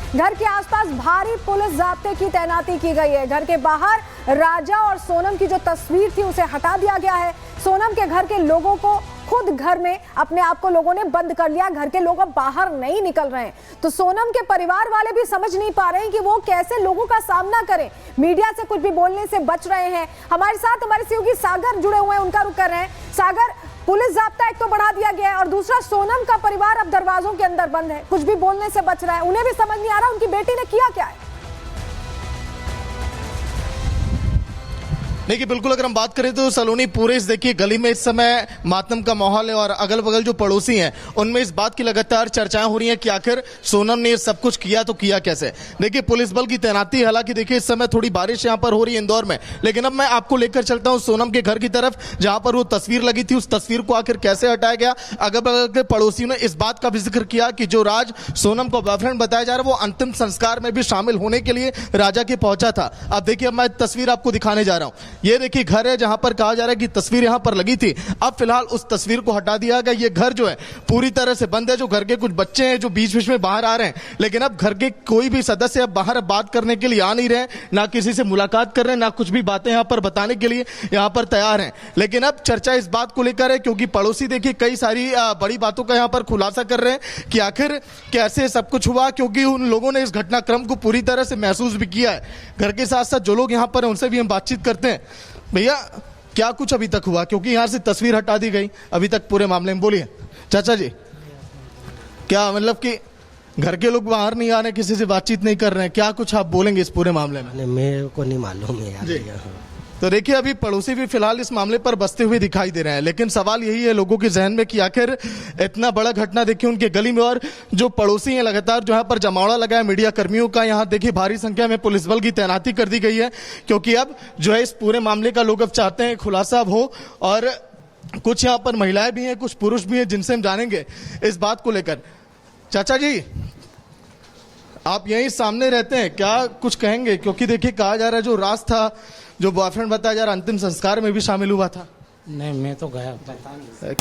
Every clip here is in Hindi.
घर के आसपास भारी पुलिस जाब्ते की तैनाती की गई है। घर के बाहर राजा और सोनम की जो तस्वीर थी उसे हटा दिया गया है। सोनम के घर के लोगों को खुद घर में अपने आप को लोगों ने बंद कर लिया। घर के लोग अब बाहर नहीं निकल रहे हैं। तो सोनम के परिवार वाले भी समझ नहीं पा रहे हैं कि वो कैसे लोगों का सामना करें। मीडिया से कुछ भी बोलने से बच रहे हैं। हमारे साथ हमारे सहयोगी सागर जुड़े हुए हैं, उनका रुख कर रहे हैं। सागर, पुलिस जाब्ता एक तो बढ़ा दिया गया है और दूसरा सोनम का परिवार अब दरवाजों के अंदर बंद है, कुछ भी बोलने से बच रहा है। उन्हें भी समझ नहीं आ रहा उनकी बेटी ने किया क्या है। देखिए बिल्कुल, अगर हम बात करें तो सलोनी पूरे इस देखिए गली में इस समय मातम का माहौल है और अगल बगल जो पड़ोसी हैं उनमें इस बात की लगातार चर्चाएं हो रही हैं कि आखिर सोनम ने ये सब कुछ किया तो किया कैसे। देखिए पुलिस बल की तैनाती, हालांकि देखिए इस समय थोड़ी बारिश यहाँ पर हो रही है इंदौर में, लेकिन अब मैं आपको लेकर चलता हूँ सोनम के घर की तरफ जहां पर वो तस्वीर लगी थी। उस तस्वीर को आखिर कैसे हटाया गया। अगल बगल के पड़ोसियों ने इस बात का भी जिक्र किया कि जो राज सोनम को बॉयफ्रेंड बताया जा रहा है वो अंतिम संस्कार में भी शामिल होने के लिए राजा के पहुंचा था। अब देखिए, अब मैं तस्वीर आपको दिखाने जा रहा हूँ। ये देखिए घर है जहां पर कहा जा रहा है कि तस्वीर यहां पर लगी थी। अब फिलहाल उस तस्वीर को हटा दिया गया। ये घर जो है पूरी तरह से बंद है। जो घर के कुछ बच्चे हैं जो बीच बीच में बाहर आ रहे हैं, लेकिन अब घर के कोई भी सदस्य अब बाहर बात करने के लिए आ नहीं रहे, ना किसी से मुलाकात कर रहे हैं, ना कुछ भी बातें यहां पर बताने के लिए यहां पर तैयार हैं। लेकिन अब चर्चा इस बात को लेकर है क्योंकि पड़ोसी देखिए कई सारी बड़ी बातों का यहां पर खुलासा कर रहे हैं कि आखिर कैसे सब कुछ हुआ, क्योंकि उन लोगों ने इस घटनाक्रम को पूरी तरह से महसूस भी किया है। घर के साथ साथ जो लोग यहां पर हैं उनसे भी हम बातचीत करते हैं। भैया, क्या कुछ अभी तक हुआ, क्योंकि यहां से तस्वीर हटा दी गई अभी तक पूरे मामले में? बोलिए चाचा जी, क्या मतलब कि घर के लोग बाहर नहीं आ रहे, किसी से बातचीत नहीं कर रहे हैं, क्या कुछ आप बोलेंगे इस पूरे मामले में? मेरे को नहीं मालूम है यार। तो देखिए अभी पड़ोसी भी फिलहाल इस मामले पर बसते हुए दिखाई दे रहे हैं, लेकिन सवाल यही है लोगों के जहन में कि आखिर इतना बड़ा घटना देखिए उनके गली में, और जो पड़ोसी हैं लगातार जो यहाँ पर जमावड़ा लगा है मीडिया कर्मियों का। यहाँ देखिए भारी संख्या में पुलिस बल की तैनाती कर दी गई है, क्योंकि अब जो है इस पूरे मामले का लोग अब चाहते हैं खुलासा हो। और कुछ यहाँ पर महिलाएं भी हैं, कुछ पुरुष भी हैं जिनसे हम जानेंगे इस बात को लेकर। चाचा जी, आप यहीं सामने रहते हैं, क्या कुछ कहेंगे? क्योंकि देखिए कहा जा रहा है जो राज था, जो बॉयफ्रेंड बताया जा रहा है, अंतिम संस्कार में भी शामिल हुआ था। नहीं, मैं तो गया पता नहीं।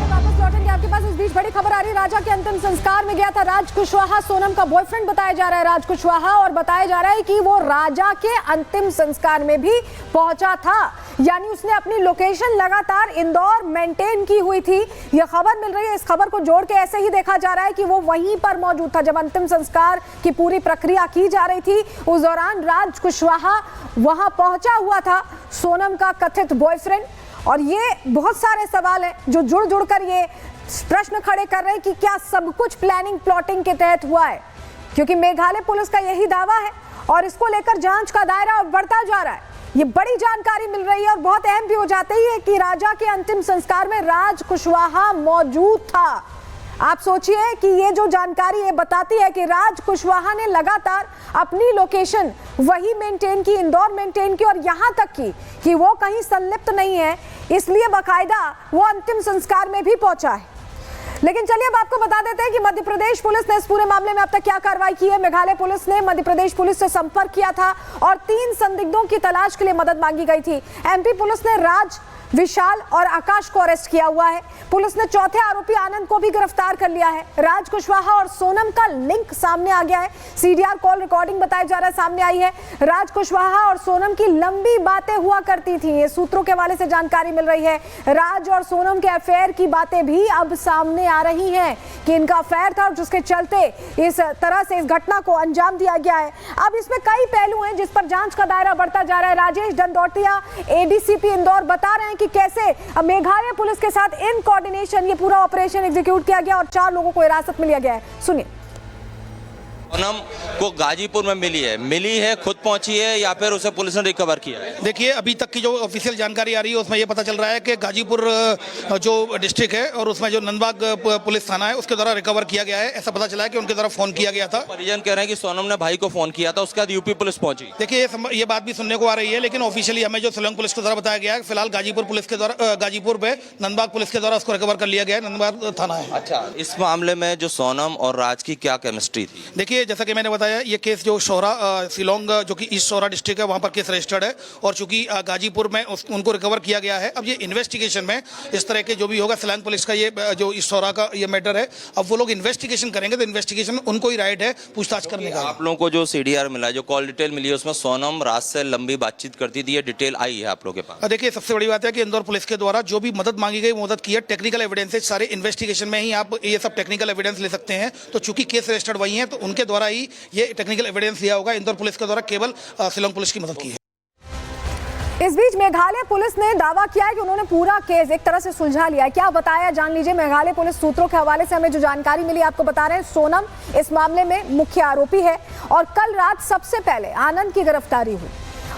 वापस लौटेंगे आपके पास। इस बीच बड़ी खबर आ रही है, राजा के अंतिम संस्कार में गया था राज कुशवाहा। सोनम का बॉयफ्रेंड बताया जा रहा है राज कुशवाहा, और बताया जा रहा है कि वो राजा के अंतिम संस्कार में भी पहुंचा था। यानी उसने अपनी लोकेशन लगातार इंदौर मेंटेन की हुई थी। यह खबर मिल रही है, इस खबर को जोड़ के ऐसे ही देखा जा रहा है कि वो वहीं पर मौजूद था जब अंतिम संस्कार की पूरी प्रक्रिया की जा रही थी। उस दौरान राज कुशवाहा वहां पहुंचा हुआ था, सोनम का कथित बॉयफ्रेंड। और ये बहुत सारे सवाल हैं जो जुड़ जुड़ कर ये प्रश्न खड़े कर रहे हैं कि क्या सब कुछ प्लानिंग प्लॉटिंग के तहत हुआ है, क्योंकि मेघालय पुलिस का यही दावा है और इसको लेकर जांच का दायरा बढ़ता जा रहा है। ये बड़ी जानकारी मिल रही है और बहुत अहम भी हो जाती है कि राजा के अंतिम संस्कार में राज कुशवाहा मौजूद था। आप सोचिए कि ये जो जानकारी ये बताती है कि राज कुशवाहा ने लगातार अपनी लोकेशन वही मेंटेन की, इंदौर मेंटेन की, और यहां तक की कि वो कहीं संलिप्त नहीं है, इसलिए बाकायदा वो अंतिम संस्कार में भी पहुंचा है। लेकिन चलिए अब आपको बता देते हैं कि मध्य प्रदेश पुलिस ने इस पूरे मामले में अब तक क्या कार्रवाई की है। मेघालय पुलिस ने मध्य प्रदेश पुलिस से संपर्क किया था और 3 संदिग्धों की तलाश के लिए मदद मांगी गई थी। एमपी पुलिस ने राज, विशाल और आकाश को अरेस्ट किया हुआ है। पुलिस ने चौथे आरोपी आनंद को भी गिरफ्तार कर लिया है। राज कुशवाहा और सोनम का लिंक सामने आ गया है। सीडीआर कॉल रिकॉर्डिंग बताया जा रहा है सामने आई है। राज कुशवाहा और सोनम की लंबी बातें हुआ करती थी, ये सूत्रों के हवाले से जानकारी मिल रही है। राज और सोनम के अफेयर की बातें भी अब सामने आ रही हैं कि इनका अफेयर था और जिसके चलते इस तरह से इस घटना को अंजाम दिया गया है। अब इसमें कई पहलू हैं जिस पर जांच का दायरा बढ़ता जा रहा है। राजेश दंडोतिया, एडीसीपी इंदौर, बता रहे हैं कि कैसे मेघालय पुलिस के साथ इन कोऑर्डिनेशन ये पूरा ऑपरेशन एग्जीक्यूट किया गया और 4 लोगों को हिरासत में लिया गया है। सुनिए। सोनम को गाजीपुर में मिली है, खुद पहुंची है या फिर उसे पुलिस ने रिकवर किया है? देखिए अभी तक की जो ऑफिशियल जानकारी आ रही है उसमें ये पता चल रहा है कि गाजीपुर जो डिस्ट्रिक्ट है और उसमें जो नंदबाग पुलिस थाना है उसके द्वारा रिकवर किया गया है। ऐसा पता चला है कि उनके द्वारा फोन किया गया था। परिजन कह रहे हैं कि सोनम ने भाई को फोन किया था, उसके बाद यूपी पुलिस पहुंची। देखिए ये बात भी सुनने को आ रही है, लेकिन ऑफिशियली हमें जो शिलोंग पुलिस के द्वारा बताया गया है फिलहाल गाजीपुर पुलिस के द्वारा, गाजीपुर पे नंदबाग पुलिस के द्वारा उसको रिकवर कर लिया गया है। नंदबाग थाना है। अच्छा, इस मामले में जो सोनम और राज की क्या केमिस्ट्री थी? देखिए देखिए जैसा कि मैंने बताया ये केस जो शोरा शिलोंग जो कि ईस्ट शोरा डिस्ट्रिक्ट है वहाँ पर केस रजिस्टर्ड है और चूंकि गाजीपुर में उनको रिकवर किया गया है। अब ये इन्वेस्टिगेशन में इस तरह के जो भी होगा शिलांग पुलिस का ये जो ईस्ट शोरा का ये मैटर है, अब वो लोग इन्वेस्टिगेशन करेंगे तो इन्वेस्टिगेशन उनको ही राइट है पूछताछ करने का। आप लोगों को जो CDR मिला है, जो कॉल डिटेल मिली है, उसमें सोनम रात से लंबी बातचीत करती थी, ये डिटेल आई है आप लोगों के पास? देखिए सबसे बड़ी बात है कि इंदौर पुलिस के द्वारा जो भी मदद मांगी गई मदद की है, टेक्निकल एविडेंसेज सारे इन्वेस्टिगेशन में ही आप ये सब टेक्निकल एविडेंस ले सकते हैं। तो चूंकि केस रजिस्टर्ड वही है तो उनके द्वारा ही ये टेक्निकल एविडेंस लिया होगा। इंदौर पुलिस के द्वारा केवल शिलोंग पुलिस की मदद की है। इस बीच मेघालय पुलिस ने दावा किया है कि उन्होंने पूरा केस एक तरह से सुलझा लिया है। क्या बताया जान लीजिए। मेघालय पुलिस सूत्रों के हवाले से हमें जो जानकारी मिली आपको बता रहे हैं। सोनम इस मामले में मुख्य आरोपी है और कल रात सबसे पहले आनंद की गिरफ्तारी हुई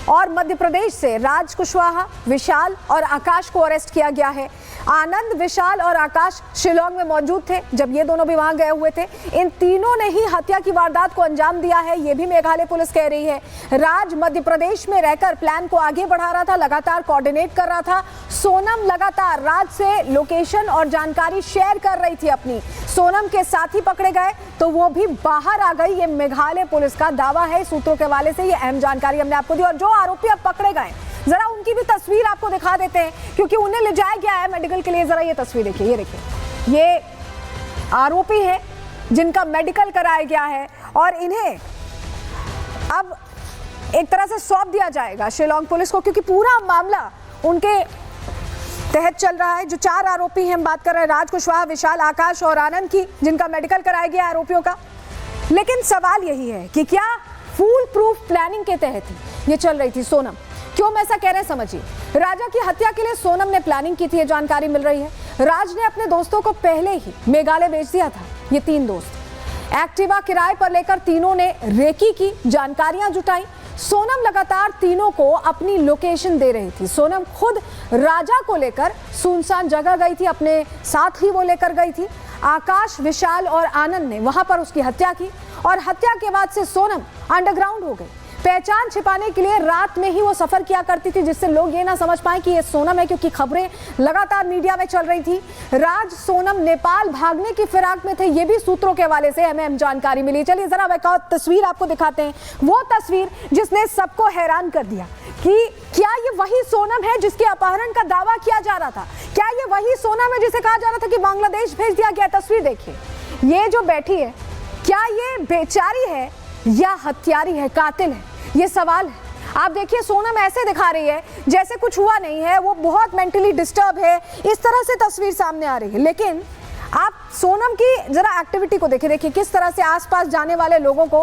और मध्य प्रदेश से राज कुशवाहा, विशाल और आकाश को अरेस्ट किया गया है। आनंद, विशाल और आकाश शिलोंग में मौजूद थे जब ये दोनों भी वहां गए हुए थे। इन तीनों ने ही हत्या की वारदात को अंजाम दिया है, ये भी मेघालय पुलिस कह रही है। राज मध्य प्रदेश में रहकर प्लान को आगे बढ़ा रहा था, लगातार कोऑर्डिनेट कर रहा था। सोनम लगातार राज से लोकेशन और जानकारी शेयर कर रही थी अपनी। सोनम के साथी पकड़े गए तो वो भी बाहर आ गई, ये मेघालय पुलिस का दावा है। सूत्रों के हवाले से ये अहम जानकारी हमने आपको दी। और जो आरोपी अब पकड़े गए, जरा उनकी भी तस्वीर आपको दिखा देते हैं क्योंकि उन्हें ले जाया गया है मेडिकल के लिए। जरा ये तस्वीर देखिए, ये देखिए, ये आरोपी है जिनका मेडिकल कराया गया है और इन्हें अब एक तरह से सौंप दिया जाएगा शिलोंग पुलिस को क्योंकि पूरा मामला उनके तहत चल रहा है। जो 4 आरोपी हैं, हम बात कर रहे हैं राज कुशवाहा, विशाल, आकाश और आनंद की, जिनका मेडिकल कराया गया आरोपियों का। लेकिन सवाल यही है कि क्या फूल प्रूफ प्लानिंग के तहत ये चल रही थी सोनम? क्यों मैं ऐसा कह रहे हैं समझिए। राजा की हत्या के लिए सोनम ने प्लानिंग की थी, ये जानकारी मिल रही है। राज ने अपने दोस्तों को पहले ही मेघालय भेज दिया था। ये 3 दोस्त एक्टिवा किराए पर लेकर तीनों ने रेकी की, जानकारियां जुटाई। सोनम लगातार तीनों को अपनी लोकेशन दे रही थी। सोनम खुद राजा को लेकर सुनसान जगह गई थी, अपने साथ ही वो लेकर गई थी। आकाश, विशाल और आनंद ने वहां पर उसकी हत्या की और हत्या के बाद से सोनम अंडरग्राउंड हो गई। पहचान छिपाने के लिए रात में ही वो सफर किया करती थी जिससे लोग ये ना समझ पाए कि ये सोनम है, क्योंकि खबरें लगातार मीडिया में चल रही थी। राज, सोनम नेपाल भागने की फिराक में थे, ये भी सूत्रों के हवाले से हमें जानकारी मिली। चलिए जरा एक और तस्वीर आपको दिखाते हैं, वो तस्वीर जिसने सबको हैरान कर दिया कि क्या ये वही सोनम है जिसके अपहरण का दावा किया जा रहा था? क्या ये वही सोनम है जिसे कहा जा रहा था कि बांग्लादेश भेज दिया गया? तस्वीर देखिए, ये जो बैठी है, क्या ये बेचारी है या हत्यारी है, कातिल है? ये सवाल है। आप देखिए सोनम ऐसे दिखा रही है जैसे कुछ हुआ नहीं है, वो बहुत मेंटली डिस्टर्ब है, इस तरह से तस्वीर सामने आ रही है। लेकिन आप सोनम की जरा एक्टिविटी को देखिए किस तरह से आसपास जाने वाले लोगों को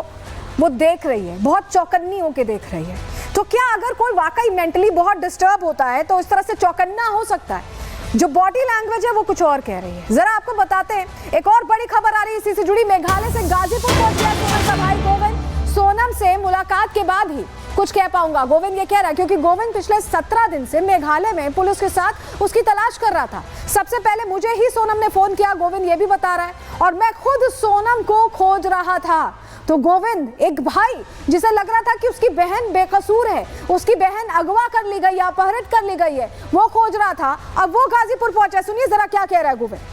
वो देख रही है, बहुत चौकन्नी होकर देख रही है। तो क्या अगर कोई वाकई मेंटली बहुत डिस्टर्ब होता है तो इस तरह से चौकन्ना हो सकता है? जो बॉडी लैंग्वेज है वो कुछ और कह रही है। जरा आपको बताते हैं, एक और बड़ी खबर आ रही है इसी से जुड़ी। मेघालय से गाजीपुर पहुंच गया सोनम का भाई गोविंद। सोनम से मुलाकात के बाद ही कुछ कह पाऊंगा, गोविंद ये कह रहा है, क्योंकि गोविंद पिछले 17 दिन से मेघालय में पुलिस के साथ उसकी तलाश कर रहा था। सबसे पहले मुझे ही सोनम ने फोन किया, गोविंद ये भी बता रहा है, और मैं खुद सोनम को खोज रहा था। तो गोविंद, एक भाई जिसे लग रहा था कि उसकी बहन बेकसूर है, उसकी बहन अगवा कर ली गई है, अपहरित कर ली गई है, वो खोज रहा था। अब वो गाजीपुर पहुंचा। सुनिए जरा क्या कह रहा है गोविंद।